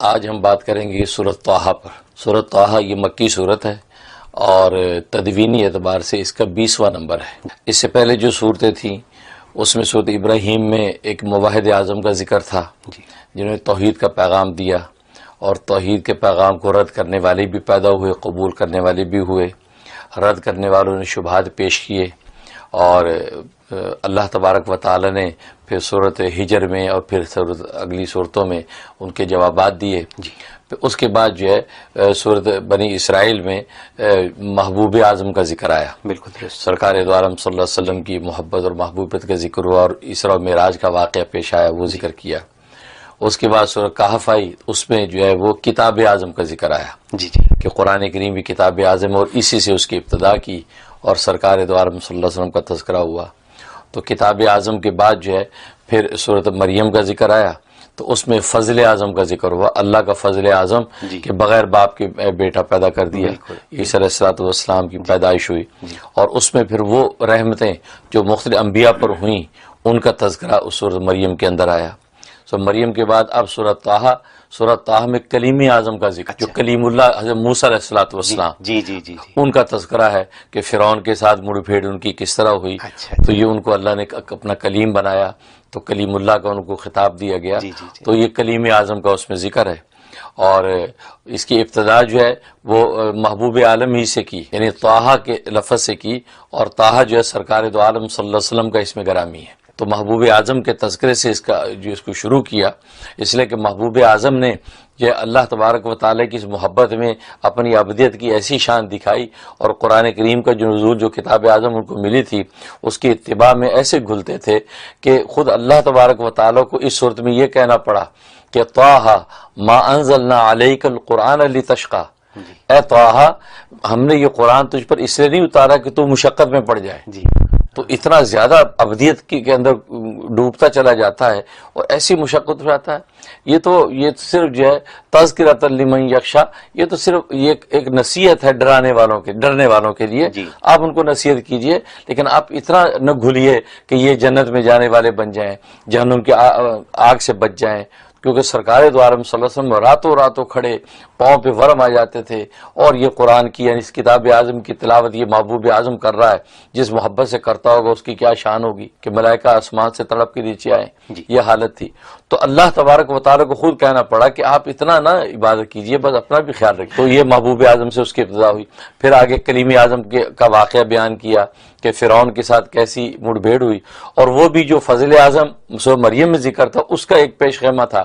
آج ہم بات کریں گے سورۃ طٰہٰ پر۔ سورۃ طٰہٰ یہ مکی صورت ہے اور تدوینی اعتبار سے اس کا 20واں نمبر ہے۔ اس سے پہلے جو صورتیں تھیں اس میں سورۃ ابراہیم میں ایک موحد اعظم کا ذکر تھا جنہوں نے توحید کا پیغام دیا، اور توحید کے پیغام کو رد کرنے والے بھی پیدا ہوئے، قبول کرنے والے بھی ہوئے۔ رد کرنے والوں نے شبہات پیش کیے، اور اللہ تبارک و تعالی نے پھر سورۃ ہجر میں اور پھر اگلی صورتوں میں ان کے جوابات دیے۔ پھر اس کے بعد جو ہے سورۃ بنی اسرائیل میں محبوب اعظم کا ذکر آیا۔ بالکل سرکار دو عالم صلی اللہ علیہ وسلم کی محبت اور محبوبیت کا ذکر ہوا، اور اسراء و معراج کا واقعہ پیش آیا، وہ ذکر کیا۔ اس کے بعد سورۃ کہف آئی، اس میں جو ہے وہ کتاب اعظم کا ذکر آیا کہ قرآن کریم بھی کتاب اعظم، اور اسی سے اس کی ابتدا کی، اور سرکار دو عالم صلی اللہ علیہ وسلم کا تذکرہ ہوا۔ تو کتاب اعظم کے بعد جو ہے پھر سورۃ مریم کا ذکر آیا، تو اس میں فضل اعظم کا ذکر ہوا، اللہ کا فضل اعظم کہ بغیر باپ کے بیٹا پیدا کر دیا، عیسیٰ علیہ السلام کی پیدائش ہوئی، اور اس میں پھر وہ رحمتیں جو مختلف انبیاء پر ہوئیں ان کا تذکرہ اس سورۃ مریم کے اندر آیا۔ سو مریم کے بعد اب سورۃ طٰہٰ، سورۃ طٰہٰ میں کلیم اعظم کا ذکر، جو کلیم اللہ حضرت موسیٰ علیہ السلام ان کا تذکرہ ہے کہ فرعون کے ساتھ مڑ پھیڑ ان کی کس طرح ہوئی، تو یہ ان کو اللہ نے اپنا کلیم بنایا، تو کلیم اللہ کا ان کو خطاب دیا گیا، تو یہ کلیم اعظم کا اس میں ذکر ہے۔ اور اس کی ابتدا جو ہے وہ محبوب عالم ہی سے کی، یعنی طٰہٰ کے لفظ سے کی، اور طٰہٰ جو ہے سرکار دو عالم صلی اللہ علیہ وسلم کا اس میں گرامی ہے۔ تو محبوب اعظم کے تذکرے سے اس کو شروع کیا، اس لیے کہ محبوب اعظم نے یہ اللہ تبارک و تعالیٰ کی اس محبت میں اپنی عبدیت کی ایسی شان دکھائی، اور قرآن کریم کا جو نزول، جو کتاب اعظم ان کو ملی تھی، اس کی اتباع میں ایسے گھلتے تھے کہ خود اللہ تبارک و تعالیٰ کو اس صورت میں یہ کہنا پڑا کہ طٰہٰ ما انزلنا علیک القرآن لتشقیٰ، اے طٰہٰ ہم نے یہ قرآن تجھ پر اس لیے نہیں اتارا کہ تو مشقت میں پڑ جائے۔ تو اتنا زیادہ عبدیت کے اندر ڈوبتا چلا جاتا ہے اور ایسی مشقت ہو جاتا ہے۔ یہ صرف جو ہے تذکرۃ لمن یخشیٰ، یہ تو صرف یہ ایک نصیحت ہے ڈرنے والوں کے لیے، آپ ان کو نصیحت کیجئے، لیکن آپ اتنا نہ گھلیے کہ یہ جنت میں جانے والے بن جائیں، جہنم کی آگ سے بچ جائیں، کیونکہ سرکار دو عالم صلی اللہ علیہ وسلم راتوں کھڑے پاؤں پہ ورم آ جاتے تھے، اور یہ قرآن کی یعنی اس کتاب اعظم کی تلاوت یہ محبوب اعظم کر رہا ہے، جس محبت سے کرتا ہوگا اس کی کیا شان ہوگی کہ ملائکہ آسمان سے تڑپ کے نیچے آئیں، یہ حالت تھی۔ تو اللہ تبارک و تعالیٰ کو خود کہنا پڑا کہ آپ اتنا نہ عبادت کیجئے، بس اپنا بھی خیال رکھیں۔ تو یہ محبوب اعظم سے اس کی ابتدا ہوئی۔ پھر آگے کلیم اعظم کا واقعہ بیان کیا کہ فرعون کے ساتھ کیسی مڑ بھیڑ ہوئی، اور وہ بھی جو فضل اعظم سورۃ مریم میں ذکر تھا اس کا ایک پیش خیمہ تھا،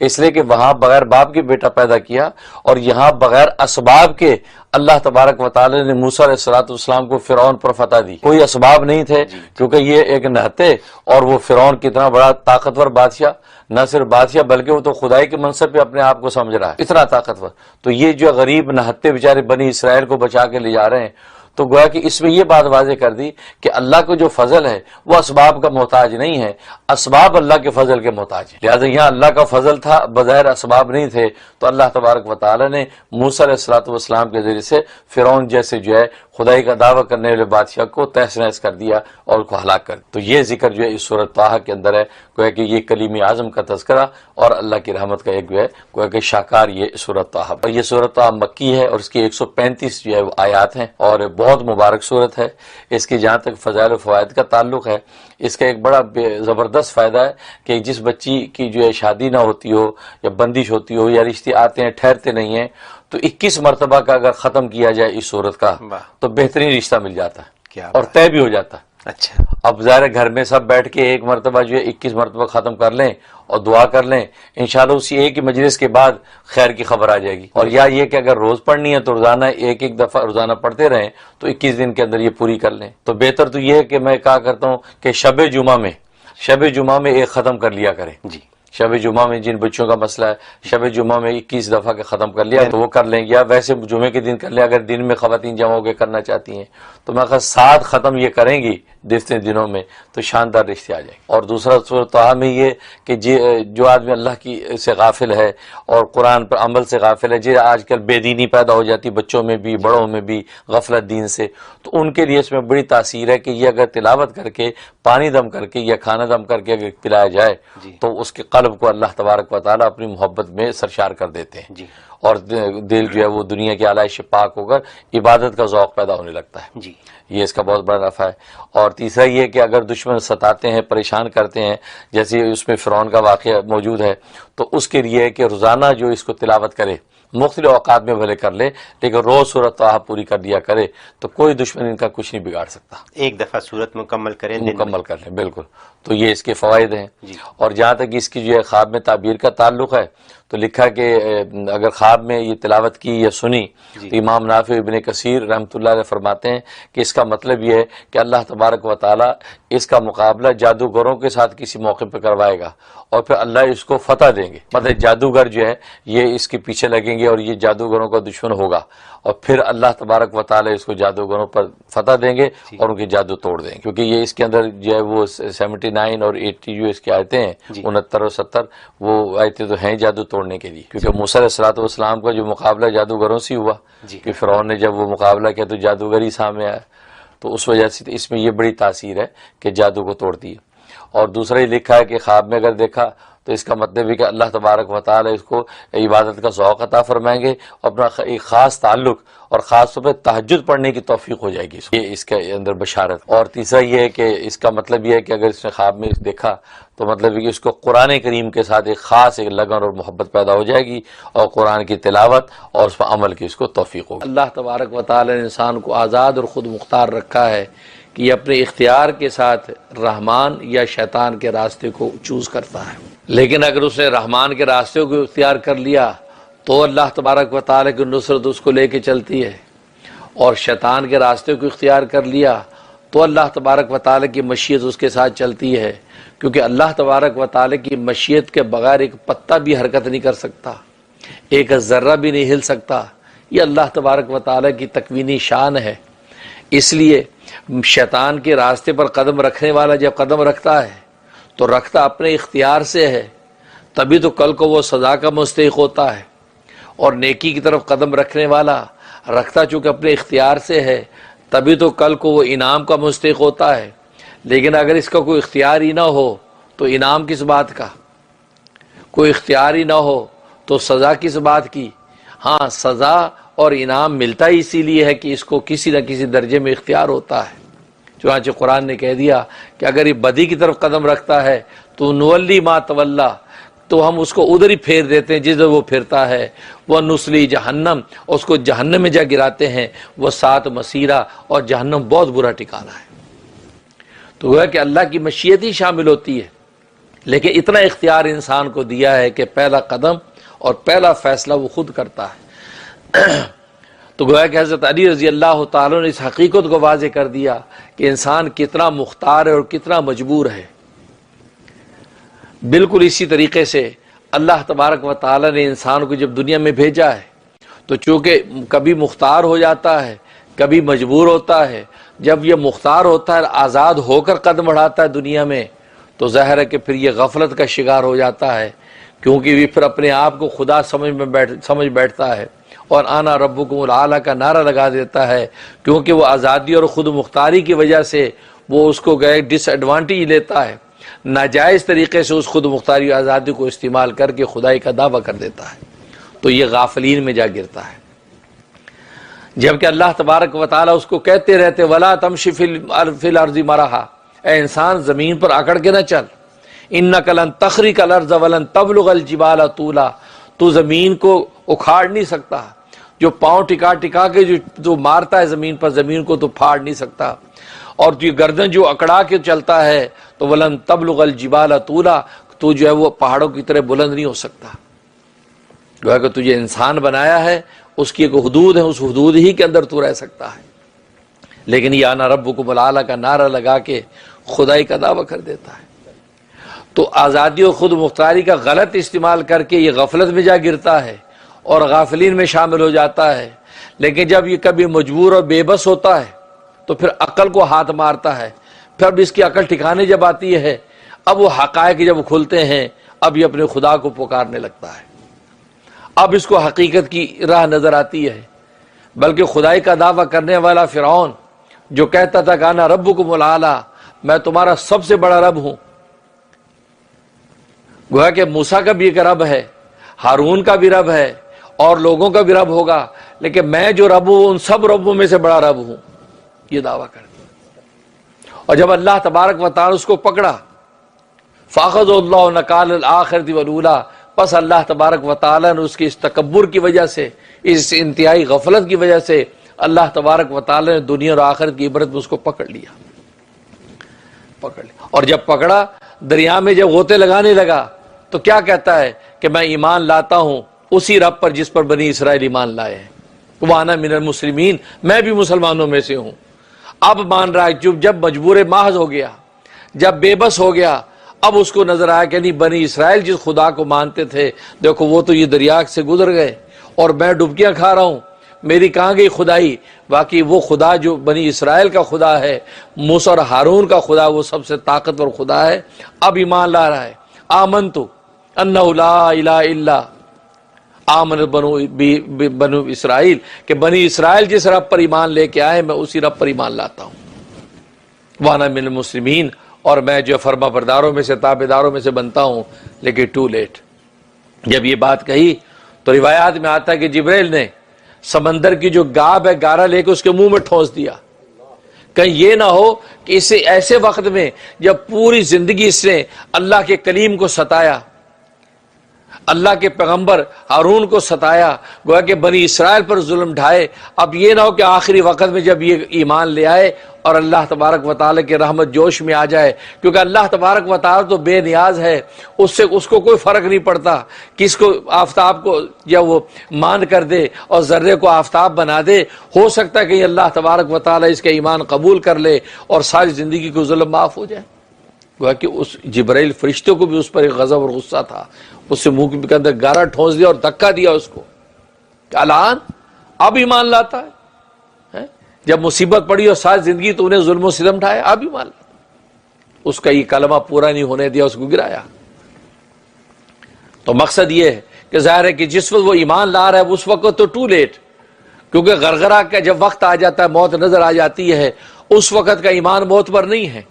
اس لیے کہ وہاں بغیر باپ کے بیٹا پیدا کیا، اور یہاں بغیر اسباب کے اللہ تبارک و تعالی نے موسیٰ علیہ السلام کو فرعون پر فتح دی۔ کوئی اسباب نہیں تھے، کیونکہ یہ ایک نہتے، اور وہ فرعون کتنا بڑا طاقتور بادشاہ، نہ صرف بادشاہ بلکہ وہ تو خدائی کے منصب پہ اپنے آپ کو سمجھ رہا ہے، اتنا طاقتور۔ تو یہ جو غریب نہتے بیچارے بنی اسرائیل کو بچا کے لے جا رہے ہیں، تو گویا کہ اس میں یہ بات واضح کر دی کہ اللہ کو جو فضل ہے وہ اسباب کا محتاج نہیں ہے، اسباب اللہ کے فضل کے محتاج ہیں۔ لہٰذا یہاں اللہ کا فضل تھا، بظاہر اسباب نہیں تھے، تو اللہ تبارک و تعالی نے موسیٰ علیہ السلام کے ذریعے سے فرعون جیسے جو ہے خدائی کا دعویٰ کرنے والے بادشاہ کو تہس نہس کر دیا اور اس کو ہلاک کر دیا۔ تو یہ ذکر جو ہے اس سورۃ طٰہٰ کے اندر ہے، گویا کہ یہ کلیم اعظم کا تذکرہ اور اللہ کی رحمت کا ایک جو ہے گویا کہ شاکار یہ سورۃ طٰہٰ۔ اور یہ سورۃ طٰہٰ مکی ہے، اور اس کی 135 جو ہے وہ آیات ہیں، اور بہت مبارک صورت ہے۔ اس کی جہاں تک فضائل و فوائد کا تعلق ہے، اس کا ایک بڑا زبردست فائدہ ہے کہ جس بچی کی جو ہے شادی نہ ہوتی ہو یا بندش ہوتی ہو یا رشتے آتے ہیں ٹھہرتے نہیں ہیں، تو 21 مرتبہ کا اگر ختم کیا جائے اس صورت کا تو بہترین رشتہ مل جاتا ہے اور طے بھی ہو جاتا ہے۔ اچھا، اب ظاہر گھر میں سب بیٹھ کے ایک مرتبہ جو ہے 21 مرتبہ ختم کر لیں اور دعا کر لیں، انشاءاللہ اسی ایک ہی مجلس کے بعد خیر کی خبر آ جائے گی۔ اور یا یہ کہ اگر روز پڑھنی ہے تو روزانہ ایک دفعہ روزانہ پڑھتے رہیں تو 21 دن کے اندر یہ پوری کر لیں۔ تو بہتر تو یہ ہے کہ میں کہا کرتا ہوں کہ شب جمعہ میں ایک ختم کر لیا کریں۔ شب جمعہ میں جن بچوں کا مسئلہ ہے، شب جمعہ میں 21 دفعہ کے ختم کر لیا تو وہ کر لیں، یا ویسے جمعے کے دن کر لیں۔ اگر دن میں خواتین جمع ہو کے کرنا چاہتی ہیں تو میں 7 ختم یہ کریں گی جتنے دنوں میں تو شاندار رشتے آ جائیں گے۔ اور دوسرا سورۃ طٰہٰ میں یہ کہ جو آدمی اللہ کی سے غافل ہے اور قرآن پر عمل سے غافل ہے، جی آج کل بے دینی پیدا ہو جاتی بچوں میں بھی بڑوں میں بھی، غفلت دین سے، تو ان کے لیے اس میں بڑی تاثیر ہے کہ یہ اگر تلاوت کر کے پانی دم کر کے یا کھانا دم کر کے اگر پلایا جائے تو اس کے قلب کو اللہ تبارک و تعالیٰ اپنی محبت میں سرشار کر دیتے ہیں، اور دل جو ہے وہ دنیا کی آلائش سے پاک ہو کر عبادت کا ذوق پیدا ہونے لگتا ہے۔ یہ اس کا بہت بڑا نفع ہے۔ اور تیسرا یہ کہ اگر دشمن ستاتے ہیں، پریشان کرتے ہیں، جیسے اس میں فرعون کا واقعہ موجود ہے، تو اس کے لیے کہ روزانہ جو اس کو تلاوت کرے، مختلف اوقات میں بھلے کر لے لیکن روز سورۃ طٰہٰ پوری کر دیا کرے تو کوئی دشمن ان کا کچھ نہیں بگاڑ سکتا۔ ایک دفعہ سورت مکمل کریں، مکمل کر لیں، بالکل۔ تو یہ اس کے فوائد ہیں۔ اور جہاں تک اس کی جو ہے خواب میں تعبیر کا تعلق ہے تو لکھا کہ اگر خواب میں یہ تلاوت کی یا سنی تو امام نافع ابن کثیر رحمۃ اللہ علیہ فرماتے ہیں کہ اس کا مطلب یہ ہے کہ اللہ تبارک و تعالیٰ اس کا مقابلہ جادوگروں کے ساتھ کسی موقع پہ کروائے گا اور پھر اللہ اس کو فتح دیں گے۔ مطلب جادوگر جو ہے یہ اس کے پیچھے لگیں گے اور یہ جادوگروں کا دشمن ہوگا، اور پھر اللہ تبارک و تعالیٰ اس کو جادوگروں پر فتح دیں گے اور ان کے جادو توڑ دیں گے، کیونکہ یہ اس کے اندر جو ہے وہ 79 اور 80 جو اس کی آیتیں ہیں 69 اور 70 وہ آیتیں تو ہیں جادو توڑنے کے لیے، کیونکہ موسیٰ علیہ الصلوۃ والسلام کا جو مقابلہ جادوگروں سے ہوا کہ فرعون نے جب وہ مقابلہ کیا تو جادوگر ہی سامنے آیا، تو اس وجہ سے اس میں یہ بڑی تاثیر ہے کہ جادو کو توڑتی ہے۔ اور دوسرا یہ لکھا ہے کہ خواب میں اگر دیکھا تو اس کا مطلب ہے کہ اللہ تبارک و تعالیٰ اس کو عبادت کا ذوق عطا فرمائیں گے، اپنا ایک خاص تعلق اور خاص طور پہ تہجد پڑھنے کی توفیق ہو جائے گی، یہ اس کے اندر بشارت۔ اور تیسرا یہ ہے کہ اس کا مطلب یہ ہے کہ اگر اس نے خواب میں دیکھا تو مطلب ہے کہ اس کو قرآن کریم کے ساتھ ایک خاص ایک لگن اور محبت پیدا ہو جائے گی اور قرآن کی تلاوت اور اس پر عمل کی اس کو توفیق ہوگی۔ اللہ تبارک و تعالیٰ نے انسان کو آزاد اور خود مختار رکھا ہے کہ یہ اپنے اختیار کے ساتھ رحمان یا شیطان کے راستے کو چوز کرتا ہے، لیکن اگر اس نے رحمان کے راستے کو اختیار کر لیا تو اللہ تبارک و تعالیٰ کی نصرت اس کو لے کے چلتی ہے، اور شیطان کے راستے کو اختیار کر لیا تو اللہ تبارک و تعالیٰ کی مشیت اس کے ساتھ چلتی ہے، کیونکہ اللہ تبارک و تعالیٰ کی مشیت کے بغیر ایک پتہ بھی حرکت نہیں کر سکتا، ایک ذرہ بھی نہیں ہل سکتا۔ یہ اللہ تبارک و تعالیٰ کی تکوینی شان ہے۔ اس لیے شیطان کے راستے پر قدم رکھنے والا جب قدم رکھتا ہے تو رکھتا اپنے اختیار سے ہے، تبھی تو کل کو وہ سزا کا مستحق ہوتا ہے، اور نیکی کی طرف قدم رکھنے والا رکھتا چونکہ اپنے اختیار سے ہے تبھی تو کل کو وہ انعام کا مستحق ہوتا ہے۔ لیکن اگر اس کا کوئی اختیار ہی نہ ہو تو انعام کس بات کا، کوئی اختیار ہی نہ ہو تو سزا کس بات کی؟ ہاں، سزا اور انعام ملتا ہی اسی لیے ہے کہ اس کو کسی نہ کسی درجے میں اختیار ہوتا ہے۔ چنانچہ قرآن نے کہہ دیا کہ اگر یہ بدی کی طرف قدم رکھتا ہے تو نولی ما تولا، تو ہم اس کو ادھر ہی پھیر دیتے ہیں جدھر وہ پھرتا ہے، وہ نسلی جہنم، اس کو جہنم میں جا گراتے ہیں، وہ سات مسیرہ، اور جہنم بہت برا ٹھکانہ ہے۔ تو وہ ہے کہ اللہ کی مشیت ہی شامل ہوتی ہے، لیکن اتنا اختیار انسان کو دیا ہے کہ پہلا قدم اور پہلا فیصلہ وہ خود کرتا ہے۔ تو گویا کہ حضرت علی رضی اللہ تعالیٰ نے اس حقیقت کو واضح کر دیا کہ انسان کتنا مختار ہے اور کتنا مجبور ہے۔ بالکل اسی طریقے سے اللہ تبارک و تعالیٰ نے انسان کو جب دنیا میں بھیجا ہے تو چونکہ کبھی مختار ہو جاتا ہے کبھی مجبور ہوتا ہے، جب یہ مختار ہوتا ہے آزاد ہو کر قدم بڑھاتا ہے دنیا میں تو ظاہر ہے کہ پھر یہ غفلت کا شکار ہو جاتا ہے، کیونکہ یہ پھر اپنے آپ کو خدا سمجھ بیٹھتا ہے اور آنا ربکم الاعلی کا نعرہ لگا دیتا ہے، کیونکہ وہ آزادی اور خود مختاری کی وجہ سے وہ اس کو گئے ڈس ایڈوانٹیج لیتا ہے، ناجائز طریقے سے اس خود مختاری اور آزادی کو استعمال کر کے خدائی کا دعویٰ کر دیتا ہے، تو یہ غافلین میں جا گرتا ہے۔ جبکہ اللہ تبارک و تعالیٰ اس کو کہتے رہتے ولا تمشی فی الارض مرحا، اے انسان زمین پر اکڑ کے نہ چل، انک لن تخرق الارض ولن تبلغ الجبال طولا، تو زمین کو اکھاڑ نہیں سکتا، جو پاؤں ٹکا ٹکا کے جو مارتا ہے زمین پر، زمین کو تو پھاڑ نہیں سکتا، اور یہ گردن جو اکڑا کے چلتا ہے تو ولن تبلغ الجبال طولا، تو جو ہے وہ پہاڑوں کی طرح بلند نہیں ہو سکتا۔ گویا کہ تجھے انسان بنایا ہے، اس کی ایک حدود ہے، اس حدود ہی کے اندر تو رہ سکتا ہے، لیکن یہ آنا ربکم الاعلی کا نعرہ لگا کے خدائی کا دعویٰ کر دیتا ہے۔ تو آزادی اور خود مختاری کا غلط استعمال کر کے یہ غفلت میں جا گرتا ہے اور غافلین میں شامل ہو جاتا ہے، لیکن جب یہ کبھی مجبور اور بے بس ہوتا ہے تو پھر عقل کو ہاتھ مارتا ہے، پھر اب اس کی عقل ٹھکانے جب آتی ہے، اب وہ حقائق جب کھلتے ہیں، اب یہ اپنے خدا کو پکارنے لگتا ہے، اب اس کو حقیقت کی راہ نظر آتی ہے۔ بلکہ خدائی کا دعویٰ کرنے والا فرعون جو کہتا تھا کہ انا ربکم الاعلی، میں تمہارا سب سے بڑا رب ہوں، گویا کہ موسیٰ کا بھی ایک رب ہے، ہارون کا بھی رب ہے، اور لوگوں کا بھی رب ہوگا، لیکن میں جو رب ہوں ان سب ربوں میں سے بڑا رب ہوں، یہ دعویٰ کر دیا۔ اور جب اللہ تبارک و تعالی اس کو پکڑا، فَأَخَذَهُ اللَّهُ نَكَالَ الْآخِرَةِ وَالْأُولَىٰ، پس اللہ تبارک و تعالی نے اس کے اس تکبر کی وجہ سے، اس انتہائی غفلت کی وجہ سے، اللہ تبارک و تعالی نے دنیا اور آخرت کی عبرت میں اس کو پکڑ لیا۔ اور جب پکڑا، دریا میں جب غوطے لگانے لگا تو کیا کہتا ہے کہ میں ایمان لاتا ہوں اسی رب پر جس پر بنی اسرائیل ایمان لائے ہیں، وَأَنَا مِنَ الْمُسْلِمِينَ، میں بھی مسلمانوں میں سے ہوں۔ اب مان رہا ہے، جب مجبور محض ہو گیا، جب بے بس ہو گیا، اب اس کو نظر آیا کہ نہیں، بنی اسرائیل جس خدا کو مانتے تھے، دیکھو وہ تو یہ دریا سے گزر گئے اور میں ڈبکیاں کھا رہا ہوں، میری کہاں گئی خدائی؟ باقی وہ خدا جو بنی اسرائیل کا خدا ہے، موسیٰ اور ہارون کا خدا، وہ سب سے طاقتور خدا ہے۔ اب ایمان لا رہا ہے، آمنتو انہ لا الہ الا آمن بنو اسرائیل، کہ بنی اسرائیل جس رب پر ایمان لے کے آئے میں اسی رب پر ایمان لاتا ہوں، وانا من المسلمین، اور میں جو فرما برداروں میں سے، تابعداروں میں سے بنتا ہوں۔ لیکن ٹو لیٹ، جب یہ بات کہی تو روایات میں آتا ہے کہ جبریل نے سمندر کی جو گاب ہے گارا لے کے اس کے منہ میں ٹھونس دیا، کہیں یہ نہ ہو کہ اسے ایسے وقت میں جب پوری زندگی اس نے اللہ کے کلیم کو ستایا، اللہ کے پیغمبر ہارون کو ستایا، گویا کہ بنی اسرائیل پر ظلم ڈھائے، اب یہ نہ ہو کہ آخری وقت میں جب یہ ایمان لے آئے اور اللہ تبارک و تعالی کی رحمت جوش میں آ جائے، کیونکہ اللہ تبارک و تعالی تو بے نیاز ہے، اس کو کوئی فرق نہیں پڑتا کہ اس کو آفتاب کو یا وہ مان کر دے اور ذرے کو آفتاب بنا دے، ہو سکتا ہے کہ اللہ تبارک و تعالی اس کا ایمان قبول کر لے اور ساری زندگی کو ظلم معاف ہو جائے۔ گویا کہ اس جبرائیل فرشتے کو بھی اس پر ایک غضب اور غصہ تھا، اس سے منہ کے اندر گارا ٹھونس دیا اور دھکا دیا اس کو کہ الان اب ایمان لاتا ہے، جب مصیبت پڑی اور ساری زندگی تو انہیں ظلم و ستم ڈھائے، اب ایمان لاتا، اس کا یہ کلمہ پورا نہیں ہونے دیا، اس کو گرایا۔ تو مقصد یہ ہے کہ ظاہر ہے کہ جس وقت وہ ایمان لا رہا ہے اس وقت تو ٹو لیٹ، کیونکہ غرغرہ کا جب وقت آ جاتا ہے، موت نظر آ جاتی ہے، اس وقت کا ایمان معتبر نہیں ہے،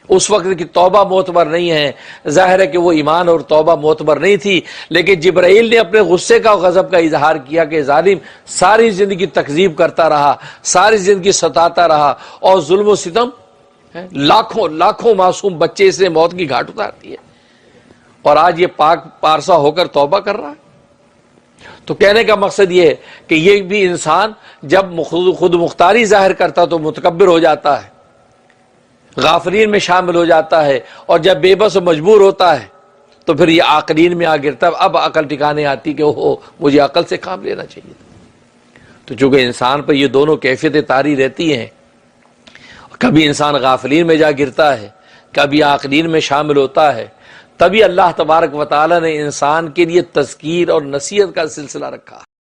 اس وقت کی توبہ معتبر نہیں ہے۔ ظاہر ہے کہ وہ ایمان اور توبہ معتبر نہیں تھی، لیکن جبرائیل نے اپنے غصے کا اور غضب کا اظہار کیا کہ ظالم ساری زندگی تکذیب کرتا رہا، ساری زندگی ستاتا رہا، اور ظلم و ستم، لاکھوں معصوم بچے اس نے موت کی گھاٹ اتار دی ہے، اور آج یہ پاک پارسا ہو کر توبہ کر رہا ہے۔ تو کہنے کا مقصد یہ ہے کہ یہ بھی انسان جب خود مختاری ظاہر کرتا تو متکبر ہو جاتا ہے، غافلین میں شامل ہو جاتا ہے، اور جب بے بس و مجبور ہوتا ہے تو پھر یہ عاقلین میں آ گرتا ہے۔ اب عقل ٹھکانے آتی کہ مجھے عقل سے کام لینا چاہیے۔ تو چونکہ انسان پر یہ دونوں کیفیتیں طاری رہتی ہیں، کبھی انسان غافلین میں جا گرتا ہے، کبھی عاقلین میں شامل ہوتا ہے، تبھی اللہ تبارک و تعالی نے انسان کے لیے تذکیر اور نصیحت کا سلسلہ رکھا۔